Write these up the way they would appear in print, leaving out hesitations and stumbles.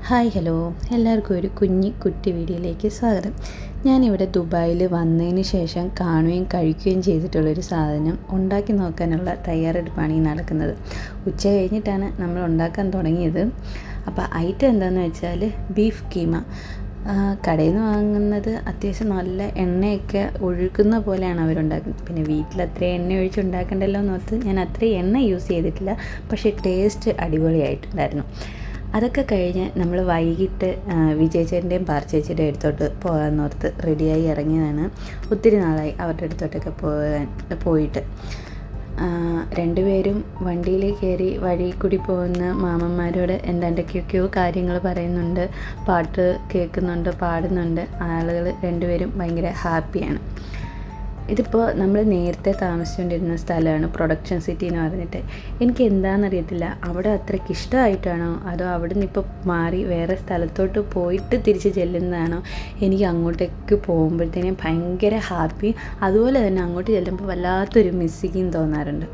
Hi hello, എല്ലാവർക്കും ഒരു കുട്ടി വീഡിയോയിലേക്ക് സ്വാഗതം. ഞാനിവിടെ ദുബായിൽ വന്നതിന് ശേഷം കാണുകയും കഴിക്കുകയും ചെയ്തിട്ടുള്ളൊരു സാധനം ഉണ്ടാക്കി നോക്കാനുള്ള തയ്യാറെടുപ്പാണ് ഈ നടക്കുന്നത്. ഉച്ച കഴിഞ്ഞിട്ടാണ് നമ്മൾ ഉണ്ടാക്കാൻ തുടങ്ങിയത്. അപ്പോൾ ഐറ്റം എന്താണെന്ന് വെച്ചാൽ ബീഫ് കീമ. കടയിൽ നിന്ന് വാങ്ങുന്നത് അത്യാവശ്യം നല്ല എണ്ണയൊക്കെ ഒഴുകുന്ന പോലെയാണ് അവരുണ്ടാക്കുന്നത്. പിന്നെ വീട്ടിൽ അത്രയും എണ്ണ ഒഴിച്ച് ഉണ്ടാക്കണ്ടല്ലോ എന്നോർത്ത് ഞാൻ അത്രയും എണ്ണ യൂസ് ചെയ്തിട്ടില്ല. പക്ഷേ ടേസ്റ്റ് അടിപൊളിയായിട്ടുണ്ടായിരുന്നു. അതൊക്കെ കഴിഞ്ഞ് നമ്മൾ വൈകിട്ട് വിജയചേട്ടൻ്റെയും പാർച്ചേച്ചിയുടെയും അടുത്തോട്ട് പോകാമെന്നോർത്ത് റെഡിയായി ഇറങ്ങിയതാണ്. ഒത്തിരി നാളായി അവരുടെ അടുത്തോട്ടൊക്കെ പോയിട്ട്. രണ്ടുപേരും വണ്ടിയിൽ കയറി വഴി കൂടി പോകുന്ന മാമന്മാരോട് എന്താണ്ടൊക്കെയൊക്കെയോ കാര്യങ്ങൾ പറയുന്നുണ്ട്, പാട്ട് കേൾക്കുന്നുണ്ട്, പാടുന്നുണ്ട്. ആളുകൾ രണ്ടുപേരും ഭയങ്കര ഹാപ്പിയാണ്. ഇതിപ്പോൾ നമ്മൾ നേരത്തെ താമസിച്ചുകൊണ്ടിരുന്ന സ്ഥലമാണ് പ്രൊഡക്ഷൻ സിറ്റി എന്ന് പറഞ്ഞിട്ട്. എനിക്ക് എന്താണെന്നറിയത്തില്ല, അവിടെ അത്രയ്ക്ക് ഇഷ്ടമായിട്ടാണോ അതോ അവിടെ നിന്ന് ഇപ്പോൾ മാറി വേറെ സ്ഥലത്തോട്ട് പോയിട്ട് തിരിച്ച് ചെല്ലുന്നതാണോ, എനിക്ക് അങ്ങോട്ടേക്ക് പോകുമ്പോഴത്തേനും ഭയങ്കര ഹാപ്പി, അതുപോലെ തന്നെ അങ്ങോട്ട് ചെല്ലുമ്പോൾ വല്ലാത്തൊരു മിസ്സിങ്ങും തോന്നാറുണ്ട്.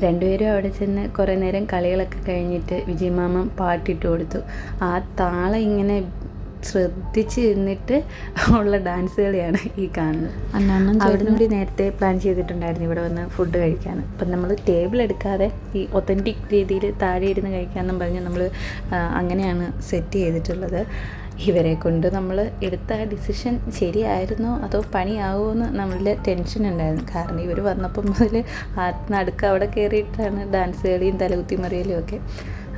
രണ്ടുപേരും അവിടെ ചെന്ന് കുറേ നേരം കളികളൊക്കെ കഴിഞ്ഞിട്ട് വിജയമാമൻ പാട്ടിട്ട് കൊടുത്തു. ആ താളം ഇങ്ങനെ ശ്രദ്ധിച്ച് നിന്നിട്ട് ഉള്ള ഡാൻസ് കളിയാണ് ഈ കാണുന്നത്. അവിടെ കൂടി നേരത്തെ പ്ലാൻ ചെയ്തിട്ടുണ്ടായിരുന്നു ഇവിടെ വന്ന് ഫുഡ് കഴിക്കാൻ. അപ്പം നമ്മൾ ടേബിൾ എടുക്കാതെ ഈ ഒത്തൻറ്റിക് രീതിയിൽ താഴെ ഇരുന്ന് കഴിക്കാമെന്നും പറഞ്ഞ് നമ്മൾ അങ്ങനെയാണ് സെറ്റ് ചെയ്തിട്ടുള്ളത്. ഇവരെ കൊണ്ട് നമ്മൾ എടുത്ത ഡിസിഷൻ ശരിയായിരുന്നോ അതോ പണിയാവുമോ എന്ന് നമ്മളുടെ ടെൻഷൻ ഉണ്ടായിരുന്നു. കാരണം ഇവർ വന്നപ്പം മുതൽ നടുക്ക് അവിടെ കയറിയിട്ടാണ് ഡാൻസ് കളിയും തലകുത്തി മറിയലും ഒക്കെ.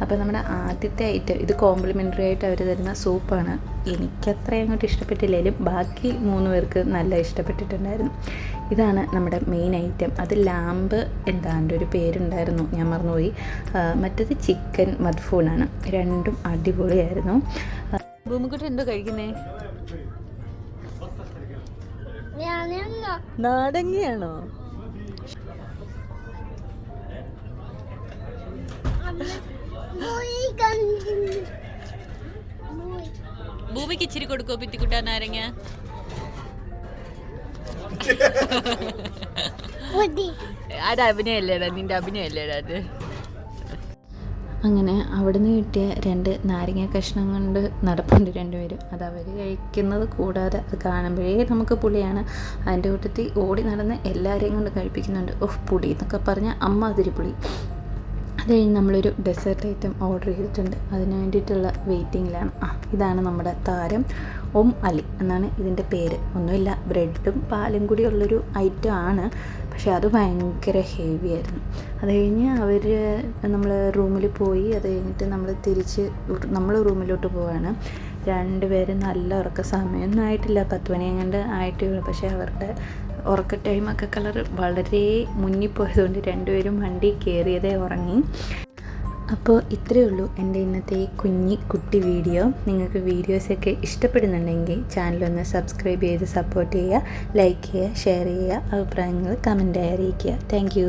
അപ്പോൾ നമ്മുടെ ആദ്യത്തെ ഐറ്റം ഇത് കോംപ്ലിമെൻ്ററി ആയിട്ട് അവർ തരുന്ന സൂപ്പാണ്. എനിക്കത്ര അങ്ങോട്ട് ഇഷ്ടപ്പെട്ടില്ലെങ്കിലും ബാക്കി 3 പേർക്ക് നല്ല ഇഷ്ടപ്പെട്ടിട്ടുണ്ടായിരുന്നു. ഇതാണ് നമ്മുടെ മെയിൻ ഐറ്റം. അത് ലാമ്പ് എന്താണ്ട് ഒരു പേരുണ്ടായിരുന്നു, ഞാൻ മറന്നുപോയി. മറ്റത് ചിക്കൻ മദ്ഫൂണാണ്. രണ്ടും അടിപൊളിയായിരുന്നു. ഭൂമിക്കുട്ടി എന്തോ കഴിക്കുന്നേ? നാടങ്ങിയാണോ? ഭൂമിക്ക് ഇച്ചിരി കൊടുക്കോ പിത്തിക്കുട്ടാ നാരങ്ങ? അത് അഭിനയല്ലേടാ, നിന്റെ അഭിനയല്ലേടാ അത്. അങ്ങനെ അവിടെ നിന്ന് കിട്ടിയ 2 നാരങ്ങ കഷ്ണം കൊണ്ട് നടപ്പുണ്ട് രണ്ടുപേരും. അത് അവർ കഴിക്കുന്നത് കൂടാതെ അത് കാണുമ്പോഴേ നമുക്ക് പുളിയാണ്. അതിൻ്റെ കൂട്ടത്തിൽ ഓടി നടന്ന് എല്ലാവരെയും കൊണ്ട് കഴിപ്പിക്കുന്നുണ്ട്. പുളി എന്നൊക്കെ പറഞ്ഞാൽ അമ്മാതിരി പുളി. അത് കഴിഞ്ഞ് നമ്മളൊരു ഡെസേർട്ട് ഐറ്റം ഓർഡർ ചെയ്തിട്ടുണ്ട്. അതിന് വേണ്ടിയിട്ടുള്ള വെയിറ്റിങ്ങിലാണ്. ഇതാണ് നമ്മുടെ താരം. അലി എന്നാണ് ഇതിൻ്റെ പേര്. ഒന്നുമില്ല, ബ്രെഡും പാലും കൂടി ഉള്ളൊരു ഐറ്റം ആണ്. പക്ഷേ അത് ഭയങ്കര ഹെവി ആയിരുന്നു. അത് കഴിഞ്ഞ് നമ്മൾ റൂമിൽ പോയി. അത് കഴിഞ്ഞിട്ട് നമ്മൾ റൂമിലോട്ട് പോവാണ്. രണ്ടുപേരും നല്ല ഉറക്ക സമയമൊന്നും ആയിട്ടില്ല, 10 മണി അങ്ങാണ്ട് ആയിട്ടേ ഉള്ളൂ. പക്ഷേ അവരുടെ ഉറക്ക ടൈമൊക്കെ വളരെ മുന്നിപ്പോയതുകൊണ്ട് രണ്ടുപേരും വണ്ടി കയറിയതേ ഉറങ്ങി. അപ്പോൾ ഇത്രയേ ഉള്ളൂ എൻ്റെ ഇന്നത്തെ ഈ കുട്ടി വീഡിയോ. നിങ്ങൾക്ക് വീഡിയോസൊക്കെ ഇഷ്ടപ്പെടുന്നുണ്ടെങ്കിൽ ചാനലൊന്ന് സബ്സ്ക്രൈബ് ചെയ്ത് സപ്പോർട്ട് ചെയ്യുക, ലൈക്ക് ചെയ്യുക, ഷെയർ ചെയ്യുക, അഭിപ്രായങ്ങൾ കമൻറ്റായി അറിയിക്കുക. താങ്ക്